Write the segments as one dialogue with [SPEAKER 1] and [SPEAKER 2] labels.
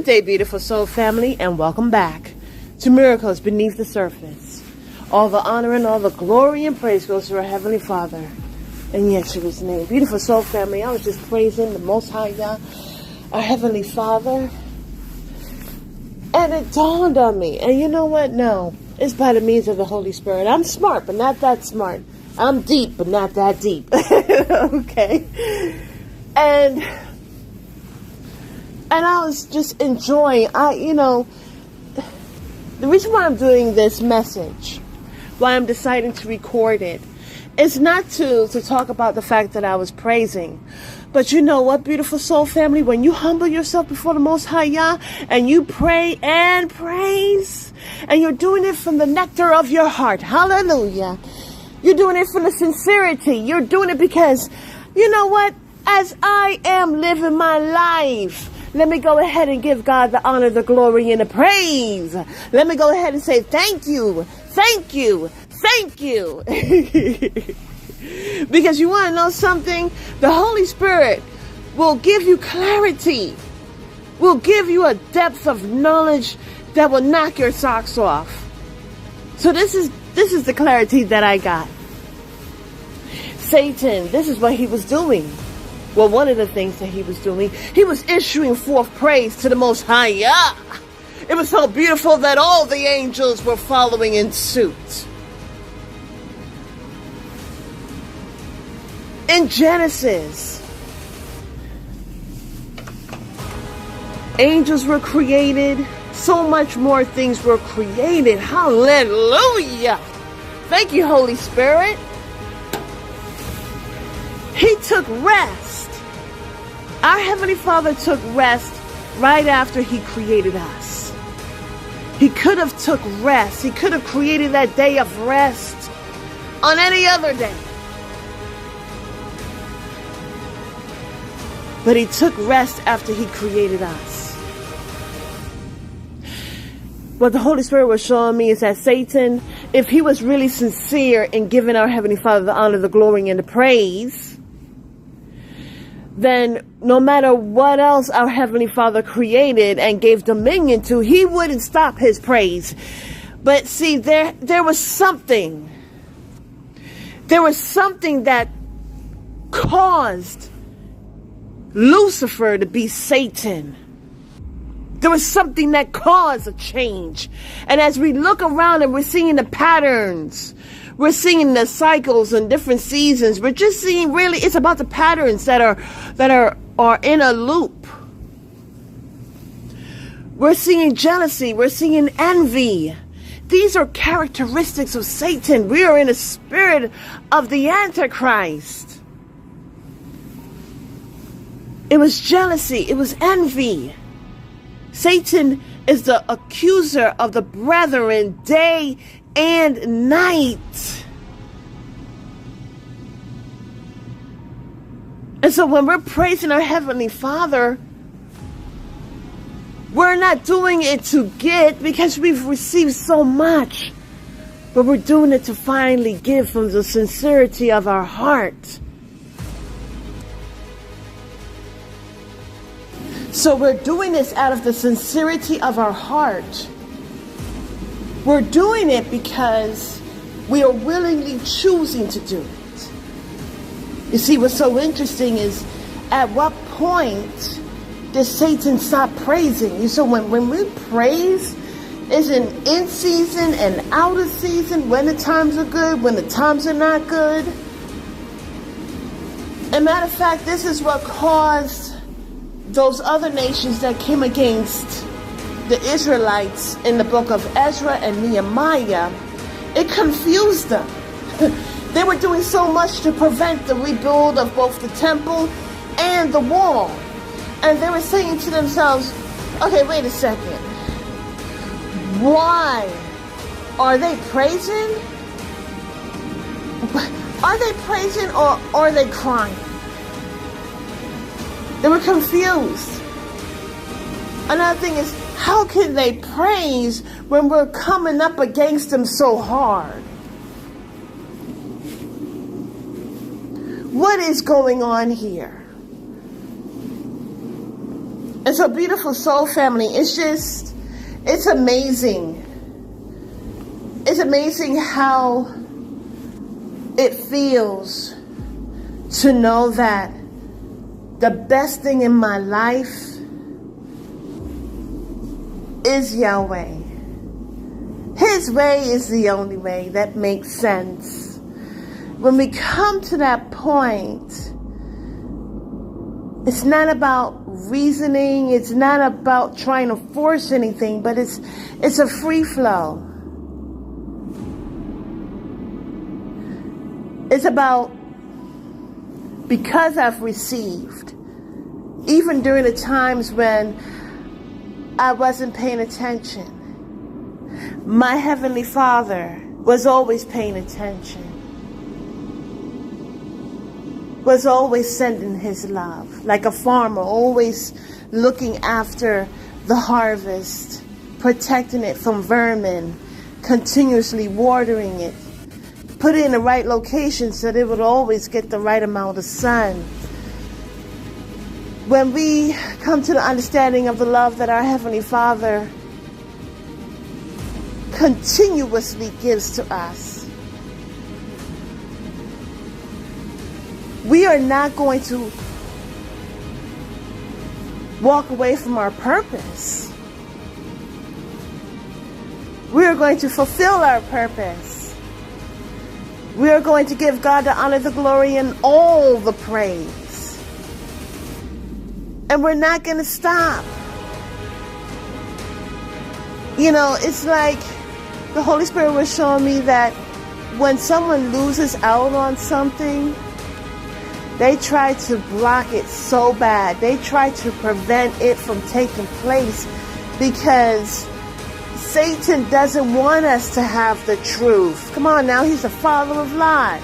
[SPEAKER 1] Good day, beautiful soul family, and welcome back to Miracles Beneath the Surface. All the honor and all the glory and praise goes to our Heavenly Father in Yeshua's name. Beautiful soul family, I was just praising the Most High Yah, our Heavenly Father, and it dawned on me, and you know what? No, it's by the means of the Holy Spirit. I'm smart, but not that smart. I'm deep, but not that deep. Okay? And I was just enjoying, the reason why I'm doing this message, why I'm deciding to record it, is not to talk about the fact that I was praising. But you know what, beautiful soul family, when you humble yourself before the Most High Yah, and you pray and praise, and you're doing it from the nectar of your heart, hallelujah. You're doing it from the sincerity. You're doing it because, you know what, as I am living my life, let me go ahead and give God the honor, the glory, and the praise. Let me go ahead and say thank you, thank you, thank you. Because you want to know something? The Holy Spirit will give you clarity, will give you a depth of knowledge that will knock your socks off. So this is the clarity that I got. Satan, this is what he was doing. Well, one of the things that he was doing, he was issuing forth praise to the Most High Yah. It was so beautiful that all the angels were following in suit. In Genesis, angels were created. So much more things were created. Hallelujah. Thank you, Holy Spirit. He took rest. Our Heavenly Father took rest right after He created us. He could have took rest. He could have created that day of rest on any other day. But He took rest after He created us. What the Holy Spirit was showing me is that Satan, if he was really sincere in giving our Heavenly Father the honor, the glory, and the praise, then no matter what else our Heavenly Father created and gave dominion to, He wouldn't stop His praise. But see, there was something. There was something that caused Lucifer to be Satan. There was something that caused a change. And as we look around and we're seeing the patterns, we're seeing the cycles and different seasons, we're just seeing really, it's about the patterns that are in a loop. We're seeing jealousy, we're seeing envy. These are characteristics of Satan. We are in a spirit of the Antichrist. It was jealousy, it was envy. Satan is the accuser of the brethren day and night. And so when we're praising our Heavenly Father, we're not doing it to get because we've received so much, but we're doing it to finally give from the sincerity of our heart. So we're doing this out of the sincerity of our heart. We're doing it because we are willingly choosing to do it. You see, what's so interesting is, at what point does Satan stop praising? So when we praise, it's an in season and out of season, when the times are good, when the times are not good. As a matter of fact, this is what caused those other nations that came against the Israelites in the book of Ezra and Nehemiah. It confused them. They were doing so much to prevent the rebuild of both the temple and the wall. And they were saying to themselves, okay, wait a second. Why? Are they praising? Are they praising or are they crying? They were confused. Another thing is, how can they praise when we're coming up against them so hard? What is going on here? And so, beautiful soul family, it's amazing. It's amazing how it feels to know that the best thing in my life is Yahweh. His way is the only way that makes sense. When we come to that point, it's not about reasoning, it's not about trying to force anything, but it's a free flow. It's about, because I've received, even during the times when I wasn't paying attention, my Heavenly Father was always paying attention, was always sending His love, like a farmer, always looking after the harvest, protecting it from vermin, continuously watering it, put it in the right location so that it would always get the right amount of sun. When we come to the understanding of the love that our Heavenly Father continuously gives to us, we are not going to walk away from our purpose. We are going to fulfill our purpose. We are going to give God the honor, the glory, and all the praise. And we're not going to stop. You know, it's like the Holy Spirit was showing me that when someone loses out on something, they try to block it so bad. They try to prevent it from taking place because Satan doesn't want us to have the truth. Come on now, he's a father of lies.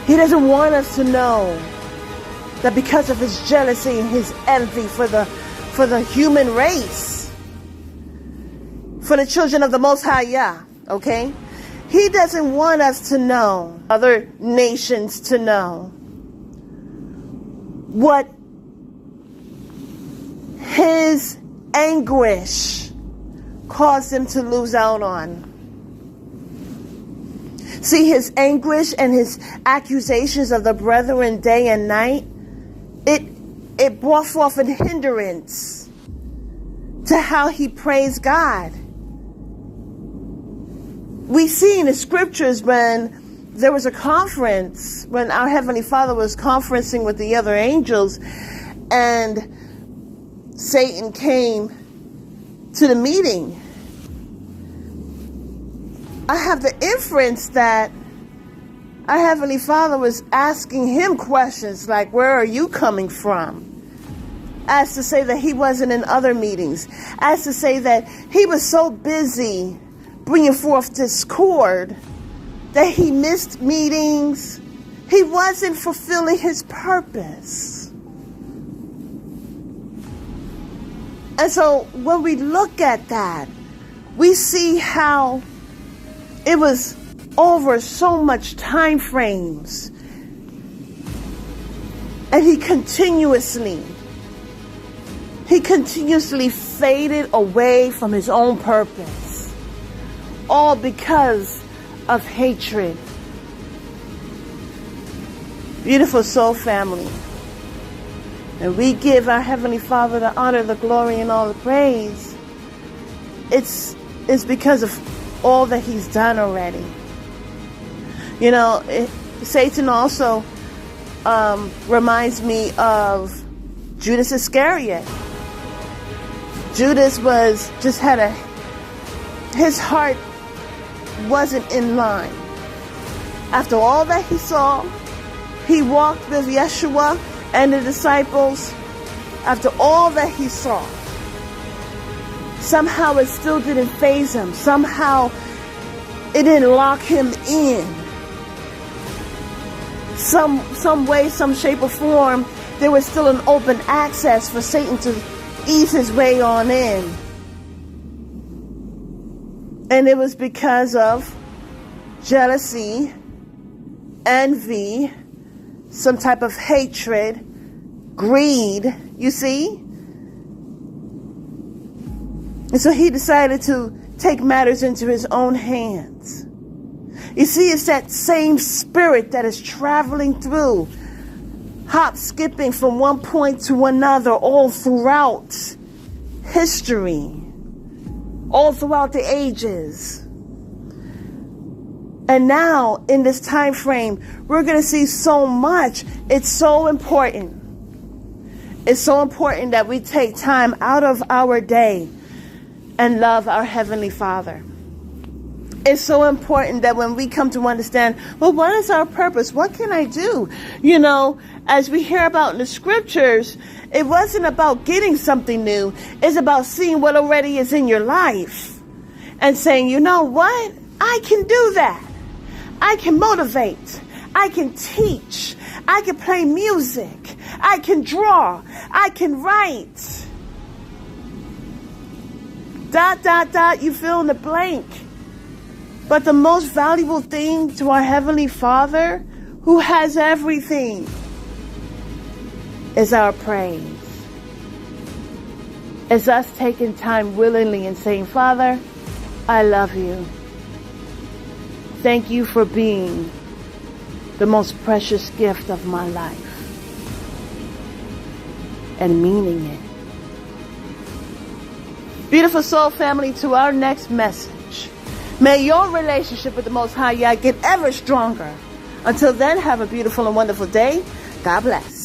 [SPEAKER 1] He doesn't want us to know that because of his jealousy and his envy for the human race, for the children of the Most High Yah, okay? He doesn't want us to know, other nations to know, what his anguish caused him to lose out on. See, his anguish and his accusations of the brethren day and night, it brought forth a hindrance to how he praised God. We see in the scriptures when there was a conference, when our Heavenly Father was conferencing with the other angels, and Satan came to the meeting. I have the inference that our Heavenly Father was asking him questions like, where are you coming from? As to say that he wasn't in other meetings. As to say that he was so busy bringing forth discord that he missed meetings. He wasn't fulfilling his purpose. And so when we look at that, we see how it was over so much time frames. And he continuously faded away from his own purpose. All because of hatred. Beautiful soul family. And we give our Heavenly Father the honor, the glory, and all the praise. It's because of all that he's done already. You know, Satan also reminds me of Judas Iscariot. Judas his heart wasn't in line. After all that he saw, he walked with Yeshua and the disciples. After all that he saw, somehow it still didn't faze him. Somehow it didn't lock him in. Some way, some shape or form, there was still an open access for Satan to ease his way on in. And it was because of jealousy, envy, some type of hatred, greed, you see? And so he decided to take matters into his own hands. You see, it's that same spirit that is traveling through, hop skipping from one point to another all throughout history, all throughout the ages. And now, in this time frame, we're going to see so much. It's so important. It's so important that we take time out of our day and love our Heavenly Father. It's so important that when we come to understand, well, what is our purpose? What can I do? You know, as we hear about in the scriptures, it wasn't about getting something new. It's about seeing what already is in your life and saying, you know what? I can do that. I can motivate. I can teach. I can play music. I can draw. I can write. ... You fill in the blank. But the most valuable thing to our Heavenly Father, who has everything, is our praise. It's us taking time willingly and saying, Father, I love you. Thank you for being the most precious gift of my life. And meaning it. Beautiful soul family, to our next message. May your relationship with the Most High Yah get ever stronger. Until then, have a beautiful and wonderful day. God bless.